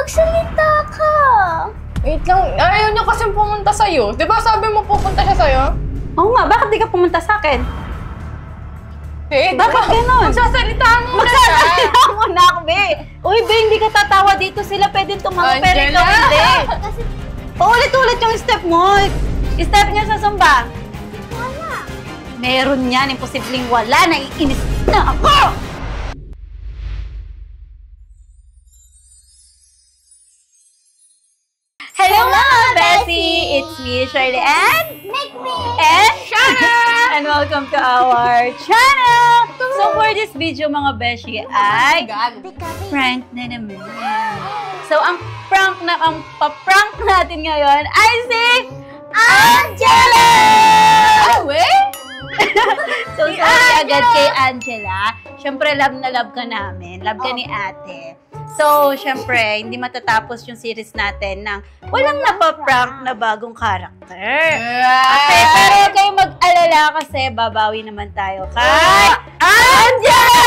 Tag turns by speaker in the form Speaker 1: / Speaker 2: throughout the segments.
Speaker 1: Magsalita ka!
Speaker 2: Wait lang, ayaw niya kasi pumunta sa'yo. Di ba sabi mo pupunta siya sa'yo?
Speaker 3: Oo nga, bakit di ka pumunta sa akin?
Speaker 2: Eh,
Speaker 3: Bakit ganon?
Speaker 2: Magsasalita mo na siya.
Speaker 3: Magsasalita mo na ako, be! Uy, be, hindi ka tatawa dito. Sila pwedeng tumawa, pero ikaw hindi.
Speaker 1: Kasi
Speaker 3: Paulit-ulit yung step mo. Step niya sa Zumba.
Speaker 1: wala.
Speaker 3: Meron yan, imposibleng wala. Naiinis na ako! Hello mga Bessie! It's me, Shirley, and
Speaker 1: Make me!
Speaker 3: Shana! And welcome to our channel! So for this video mga Beshi ay prank na naman. So ang pa-prank natin ngayon ay si Angela! So sorry agad kay Angela. Siyempre love na love ka namin. Love ka ni ate. So, syempre, hindi matatapos yung series natin ng walang napaprank na bagong karakter. Okay, pero huwag kayong mag-alala kasi babawi naman tayo kay Angela!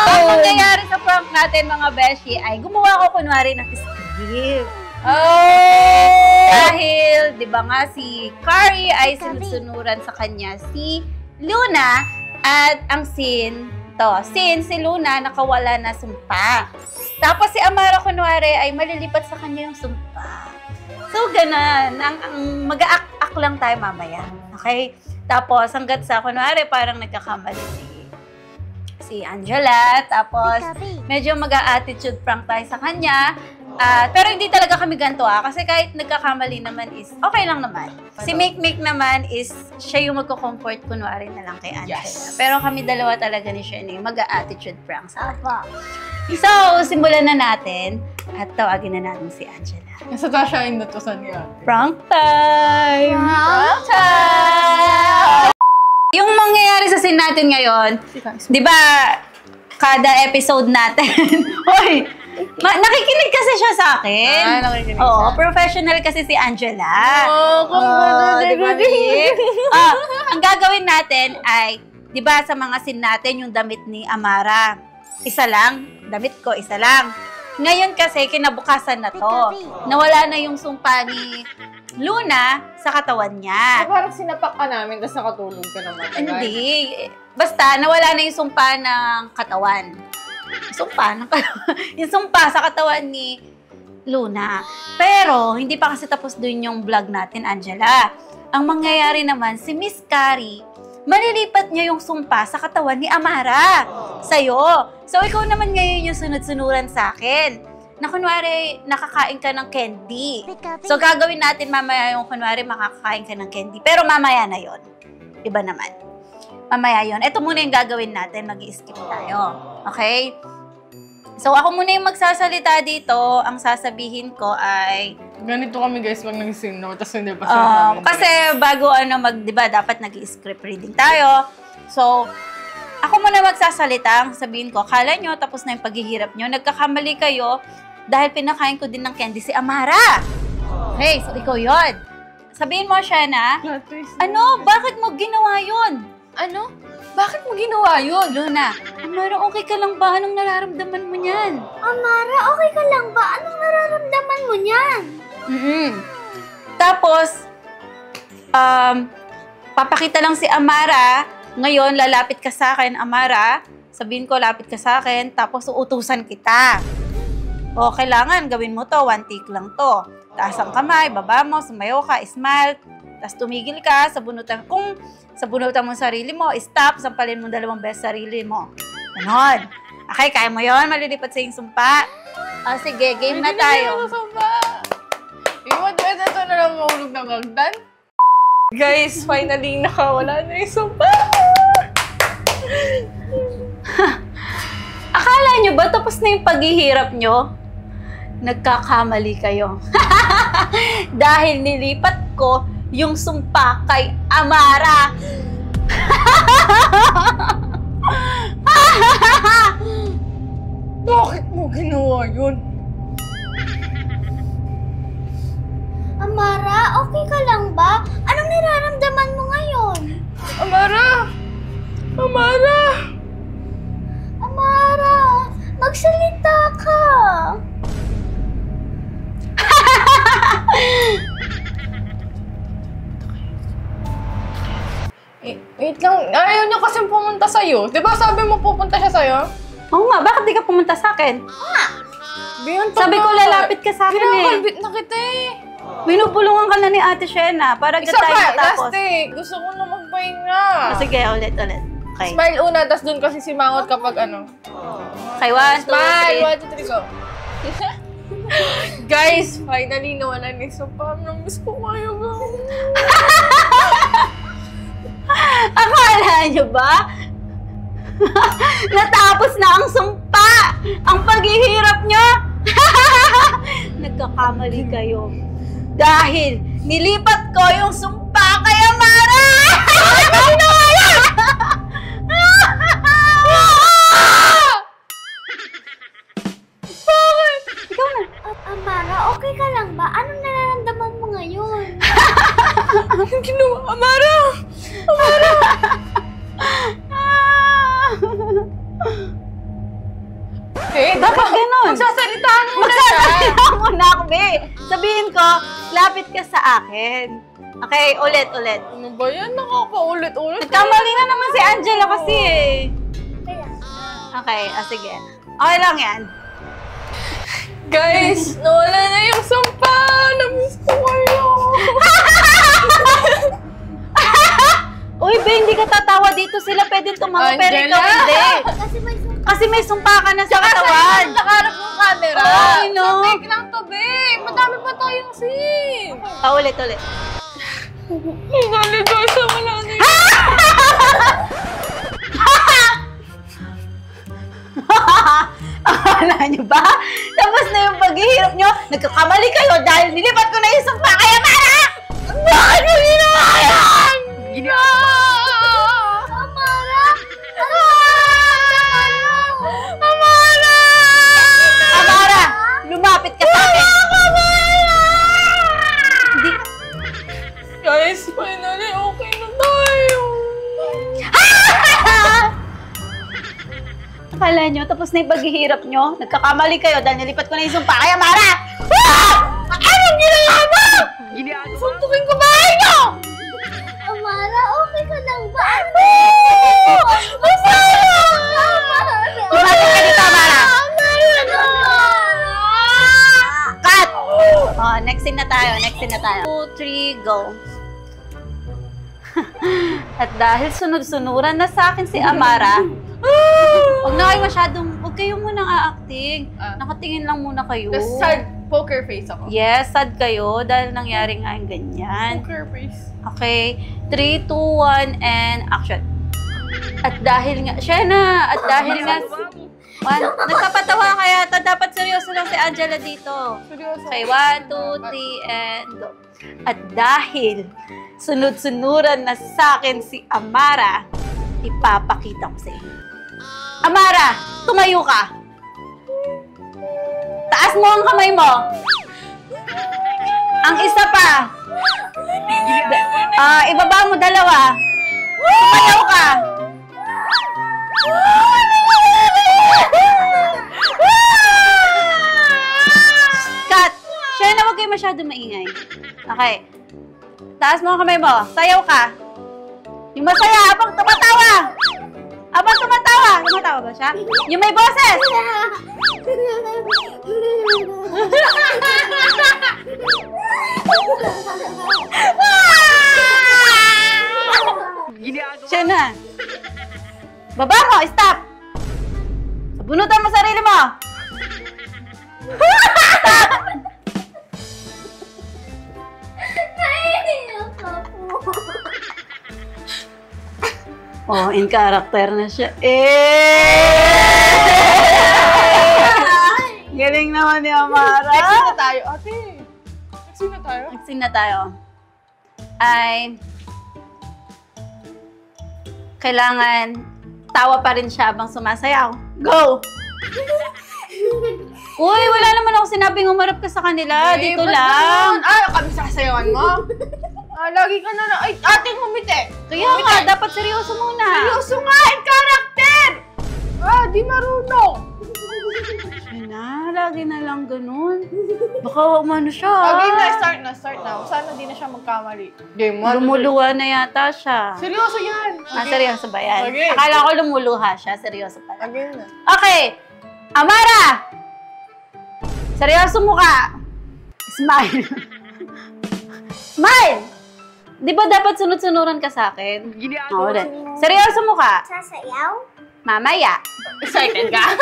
Speaker 3: Ang mangyayari sa prank natin, mga beshi, ay gumawa ko kunwari ng script. Dahil, di ba nga, si Carrie ay sinusunuran sa kanya si Luna at ang scene, si Luna nakawala na sumpa. Tapos si Amara kunwari ay malilipat sa kanya yung sumpa. So, ganun. Ang mag-a-act lang tayo mamaya. Okay? Tapos, hanggat sa kunwari parang nagkakamali si Angela. Tapos, medyo mag-a-attitude prank tayo sa kanya. Pero hindi talaga kami ganito kasi kahit nagkakamali naman is okay lang naman. Si Make naman is siya yung magko-comfort kunwari na lang kay Angela.
Speaker 2: Yes.
Speaker 3: Pero kami dalawa talaga ni Shirley mag-a-attitude prank sa
Speaker 1: Apa.
Speaker 3: So, simulan na natin at tawagin na natin si Angela.
Speaker 2: Nasa siya inutusan niya.
Speaker 3: Prank time!
Speaker 1: Prank
Speaker 3: time! Yung mangyayari sa scene natin ngayon, di ba, kada episode natin, hoy, nakikinig kasi siya sa akin.
Speaker 2: Nakikinig
Speaker 3: Oo,
Speaker 2: siya.
Speaker 3: professional kasi si Angela.
Speaker 2: Di ba,
Speaker 3: Ang gagawin natin ay, di ba sa mga scene natin, yung damit ni Amara, isa lang, damit ko, isa lang. Ngayon kasi, kinabukasan na to. Nawala na yung sumpa ni Luna sa katawan niya.
Speaker 2: Parang sinapak ka namin, tapos nakatulog ka naman.
Speaker 3: Hindi. Basta, nawala na yung sumpa ng katawan. Yung sumpa sa katawan ni Luna. Pero, hindi pa kasi tapos dun yung vlog natin, Angela. Ang mangyayari naman, si Miss Carrie, malilipat niya yung sumpa sa katawan ni Amara. Sa'yo. So, ikaw naman ngayon yung sunod-sunuran sa akin. Na kunwari, nakakain ka ng candy. So, gagawin natin mamaya yung kunwari makakain ka ng candy. Pero mamaya na yon. Iba naman. Mamaya yon. Ito muna yung gagawin natin. Mag-i-skip tayo. Okay? So, ako muna yung magsasalita dito. Ang sasabihin ko ay...
Speaker 2: Ganito kami guys pag nag-scene no, tapos hindi pa siya
Speaker 3: kasi bago di ba, dapat nag-i-script reading tayo. So, ako muna magsasalita. Ang sabihin ko, akala nyo, tapos na yung paghihirap nyo. Nagkakamali kayo dahil pinakain ko din ng candy si Amara. Okay, so ikaw yun. Sabihin mo siya na, ano, bakit mo ginawa yun?
Speaker 2: Ano? Bakit mo ginawa yun?
Speaker 3: Luna, Amara, okay ka lang ba? Anong nararamdaman mo niyan?
Speaker 1: Amara, okay ka lang ba? Anong nararamdaman mo niyan?
Speaker 3: Tapos, papakita lang si Amara. Ngayon, lalapit ka sa akin, Amara. Sabihin ko, lapit ka sa akin. Tapos, uutusan kita. O, kailangan gawin mo to. One take lang to. Taas ang kamay, baba mo, sumayo ka, smile. Tapos, tumigil ka, sabunutan. Kung sabunutan mo sarili mo, stop, sampalin mo 2 beses sarili mo. Ganon. Okay, kaya mo yun? Malilipat sa yung sumpa. O, sige, game na tayo.
Speaker 2: Iwan mo ito na lang mahulog ng hagdan. Guys, finally nakawala na yung sumpa.
Speaker 3: Akala nyo ba tapos na yung paghihirap nyo? Nagkakamali kayo. Dahil nilipat ko yung sumpa kay Amara.
Speaker 2: Bakit mo ginawa yun?
Speaker 1: Amara, okay ka lang ba? Anong nararamdaman mo ngayon?
Speaker 2: Amara! Amara!
Speaker 1: Amara, magsalita ka!
Speaker 2: Wait lang, ayaw niya kasi pumunta sa'yo. Di ba sabi mo pupunta siya sa'yo?
Speaker 3: Oo nga, bakit di ka pumunta sa akin?
Speaker 2: Biyon,
Speaker 3: Sabi ko lalapit ka sa akin eh.
Speaker 2: Kinakalbit na kita eh.
Speaker 3: Binubulungan ka na ni Ate Shena para
Speaker 2: Isa
Speaker 3: agad tayo
Speaker 2: pa,
Speaker 3: matapos.
Speaker 2: last eh. Gusto ko na magpahinga.
Speaker 3: Sige, ulit. Okay.
Speaker 2: Smile una, tas dun kasi simangot kapag ano.
Speaker 3: Okay, 1, 2,
Speaker 2: Smile!
Speaker 3: 3.
Speaker 2: 1, 2, 3, go. Guys, finally nawala ni Sopam. Namiss ko kayo ba?
Speaker 3: Akala nyo ba? Natapos na ang sumpa! Ang paghihirap nyo! Nagkakamali kayo. Dahil nilipat ko yung sumpa kay Amara! Bakit? Ikaw na.
Speaker 1: Amara, okay ka lang ba? Anong nararamdaman mo ngayon?
Speaker 2: Anong ginawa? Amara! Eh,
Speaker 3: Bakit ganun?
Speaker 2: magsasalitaan mo na siya.
Speaker 3: Magsasalita muna ako, be. Sabihin ko, lapit ka sa akin. Okay, ulit.
Speaker 2: Ano ba yan? Nakakaulit-ulit.
Speaker 3: Nagkamali na naman si Angela kasi eh.
Speaker 1: Kaya,
Speaker 3: Okay, sige. Okay lang yan.
Speaker 2: Guys, nawala na yung sumpa. Namiss ko kayo.
Speaker 3: Uy, be, hindi ka tatawa dito. Sila pwedeng tumawa, pero
Speaker 2: Angela!
Speaker 3: ikaw hindi.
Speaker 1: kasi may sumpa.
Speaker 3: Kasi may sumpa ka na sa
Speaker 2: Saka
Speaker 3: katawan.
Speaker 2: sa'yo nakaharap ng camera.
Speaker 3: Ay, no.
Speaker 2: So, take lang to, babe. Madami pa tayong scene.
Speaker 3: Ulit.
Speaker 2: Galing guys, wala na yun.
Speaker 3: Akala nyo ba? Tapos na yung paghihirap nyo, nagkakamali kayo dahil nilipat ko na yung sumpa kaya Mara! Bakit mo ginawa yan?
Speaker 1: Amara!
Speaker 3: Amara! Lumapit ka sa akin! Hindi.
Speaker 2: Guys, finally, okay na tayo.
Speaker 3: Akala nyo, tapos na yung paghihirap nyo, nagkakamali kayo dahil nilipat ko na yung sumpa kaya Mara! Anong ginawa mo?
Speaker 2: Suntukin ko bahay nyo!
Speaker 1: Amara, okay ka lang ba?
Speaker 3: Lumapit ka dito, Mara! Cut! Oh, next scene na tayo. 2, 3, go. At dahil sunod-sunuran na sa akin si Amara, huwag kayo munang a-acting. Nakatingin lang muna kayo.
Speaker 2: The sad poker face ako.
Speaker 3: Yes, sad kayo dahil nangyari nga yung ganyan.
Speaker 2: Poker face.
Speaker 3: Okay, 3, 2, 1, and action. At dahil nga, Shena, nagpapatawa kaya to, dapat seryoso lang si Angela dito.
Speaker 2: Seryoso.
Speaker 3: Okay, 1, 2, 3, and go. At dahil sunod-sunuran na sa akin si Amara, ipapakita ko sa inyo. Amara, tumayo ka. Taas mo ang kamay mo. Ang isa pa. Ibaba mo dalawa. Tumayo ka. Cut. Shena, huwag kayo masyado maingay. Okay. Taas mo ang kamay mo. Sayaw ka. Yung masaya habang tumatawa. Habang tumatawa. Tumatawa ba siya? Yung may boses. Shena. Baba mo. Stop. Sabunutan mo sarili mo.
Speaker 1: Naiiyak ako.
Speaker 3: Oh, in character na siya. Galing naman ni Amara.
Speaker 2: Next scene na tayo. Ate, next scene na tayo.
Speaker 3: Scene na tayo. Ay, kailangan tawa pa rin siya habang sumasayaw. Go! Uy, wala naman ako sinabing umarap ka sa kanila.
Speaker 2: Eh,
Speaker 3: Dito
Speaker 2: ba't
Speaker 3: lang.
Speaker 2: ganun? Kami sasayawan mo? Lagi ka na ay, ating humiti.
Speaker 3: Kaya nga, dapat seryoso muna.
Speaker 2: Seryoso nga, in character! Di marunong.
Speaker 3: Ay na, lagi na lang ganun. Baka umano siya.
Speaker 2: Okay na, start na. Sana di na siya magkamali. Game 1.
Speaker 3: Lumuluha na yata siya.
Speaker 2: Seryoso yan.
Speaker 3: Seryoso ba yan?
Speaker 2: Okay.
Speaker 3: Akala ko lumuluha siya. Seryoso pala.
Speaker 2: Again na.
Speaker 3: Okay. Amara! Seryoso mo ka. Smile. Smile! Di ba dapat sunod-sunuran ka sa akin? Oo, ulit. Seryoso mo ka.
Speaker 1: Sasayaw?
Speaker 3: Mamaya.
Speaker 2: Excited ka?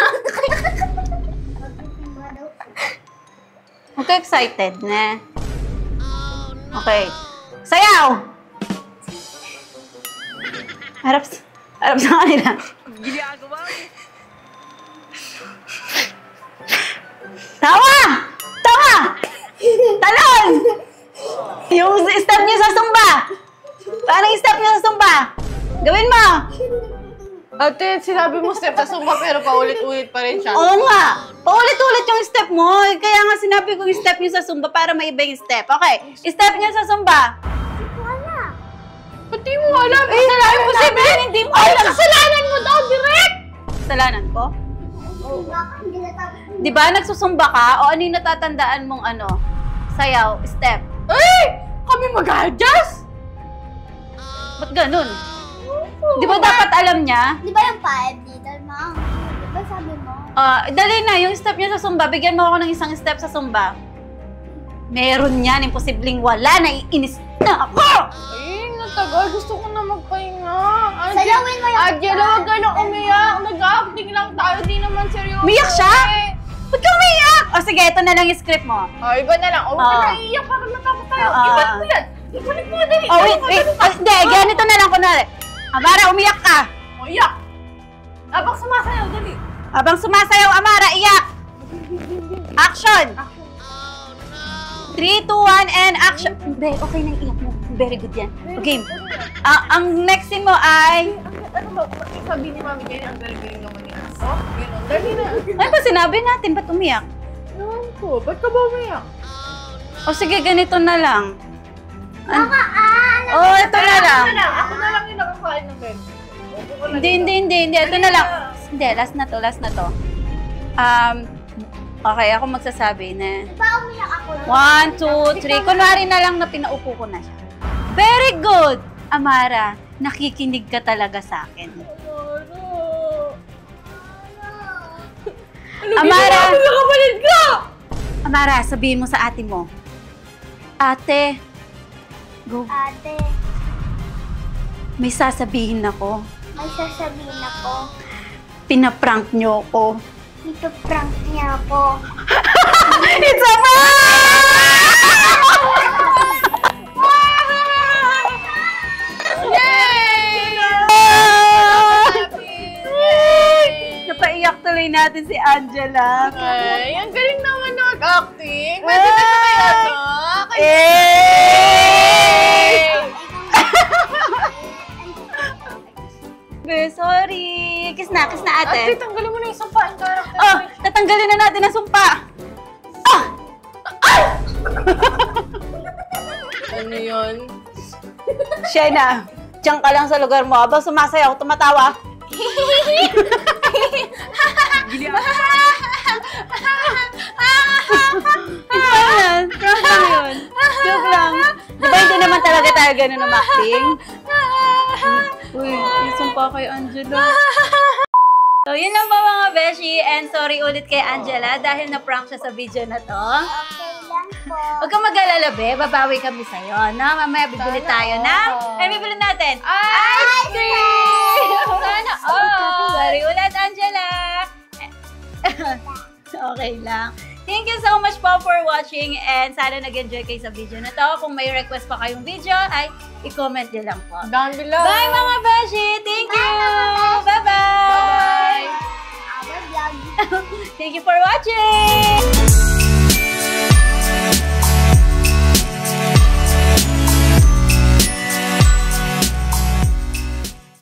Speaker 3: Okay, excited na. Okay. Sayaw! Harap sa kanila. Tawa! Tawa! Talon! Yung step niyo sa Zumba! Paano yung step niyo sa Zumba? Gawin mo!
Speaker 2: Ate, sinabi mo step sa Zumba pero paulit-ulit pa rin siya.
Speaker 3: Oo nga! Paulit-ulit yung step mo. Kaya nga sinabi ko yung step niyo sa Zumba para may iba yung step. Okay, step niyo sa Zumba.
Speaker 1: Wala.
Speaker 2: Ba't di mo alam? Kasalanan mo si Ben!
Speaker 3: Hindi mo
Speaker 2: Ay,
Speaker 3: alam.
Speaker 2: kasalanan mo daw, direct!
Speaker 3: Kasalanan ko?
Speaker 1: Bakit hindi natapos?
Speaker 3: Di ba nagsusumba ka? O ano yung natatandaan mong ano? Sayaw, step.
Speaker 2: Ay! Kami mag-adjust?
Speaker 3: Ba't ganun? Di ba dapat alam niya?
Speaker 1: Di ba yung 5 little mom? Di ba sabi mo?
Speaker 3: Dali na, yung step niya sa Zumba. Bigyan mo ako ng isang step sa Zumba. Meron yan. Imposibleng wala. Naiinis na ako!
Speaker 2: Ay, natagal. Gusto ko na magpahinga.
Speaker 1: Sayawin mo yung
Speaker 2: Angela, huwag ka na umiyak. Nag-acting lang tayo. Di naman seryoso.
Speaker 3: Umiyak siya? Ba't ka umiyak? O sige, ito na lang yung script mo.
Speaker 2: Iba na lang. Huwag ka na iiyak para matapos tayo. Ibalik mo yan. Ibalik mo, dali.
Speaker 3: Oh, wait. Hindi, ganito na lang kunwari. Amara, umiyak ka.
Speaker 2: Iyak. Habang sumasayaw, dali.
Speaker 3: Habang sumasayaw, Amara, iyak. Action! 3, 2, 1, and action! Be, okay na iyak mo. Very good yan. Okay. Ang next scene mo ay...
Speaker 2: Ano ba? Sabi ni Mami ganyan, ang galing-galing naman niya. Oh, gano'n. Dali na.
Speaker 3: Ano ba sinabi natin? Ba't umiyak?
Speaker 2: Ewan ko. Ba't ka ba umiyak?
Speaker 3: O sige, ganito na lang.
Speaker 1: Baka
Speaker 3: Oh, ito na lang.
Speaker 2: Ako na lang yung nakakain ng Ben.
Speaker 3: Hindi. Ito na lang. Hindi, last na to. Okay, ako magsasabi na...
Speaker 1: Di ba umiyak ako?
Speaker 3: 1, 2, 3. Kunwari na lang na pinaupo ko na siya. Very good! Amara, nakikinig ka talaga sa akin. Amara! Amara, sabihin mo sa ate mo. Ate, go.
Speaker 1: Ate,
Speaker 3: May sasabihin ako.
Speaker 1: may sasabihin ako.
Speaker 3: Pinaprank niyo ako.
Speaker 1: Ito prank niya ako.
Speaker 3: It's a Napaiyak tuloy natin si Angela.
Speaker 2: Ay, ang galing naman na mag-acting. Pwede na kaya to?
Speaker 3: Sorry. Kiss na ate.
Speaker 2: Ate, tanggalin mo na yung sampain character.
Speaker 3: Oh, tatanggalin na natin ang sumpa.
Speaker 2: Ano yun?
Speaker 3: Shena, diyan ka lang sa lugar mo. Habang sumasayaw, tumatawa. Joke lang. Di ba hindi naman talaga tayo ganun umakting? Uy, isang pa kay Angela. So, yun lang ba mga beshi? And sorry ulit kay Angela dahil na-prank siya sa video na to.
Speaker 1: Okay lang po.
Speaker 3: Huwag kang mag-alala, be. Babawi kami sa'yo, no? Mamaya bibili tayo ng... Ay, bibili natin! Ice cream! Sana Sorry ulit, Angela! Okay lang. Thank you so much po for watching and sana nag-enjoy kayo sa video na to. Kung may request pa kayong video, ay i-comment nyo lang po.
Speaker 2: Down below.
Speaker 3: Bye mga beshi! Thank you! Bye-bye!
Speaker 2: Bye-bye!
Speaker 1: Our vlog.
Speaker 3: Thank you for watching!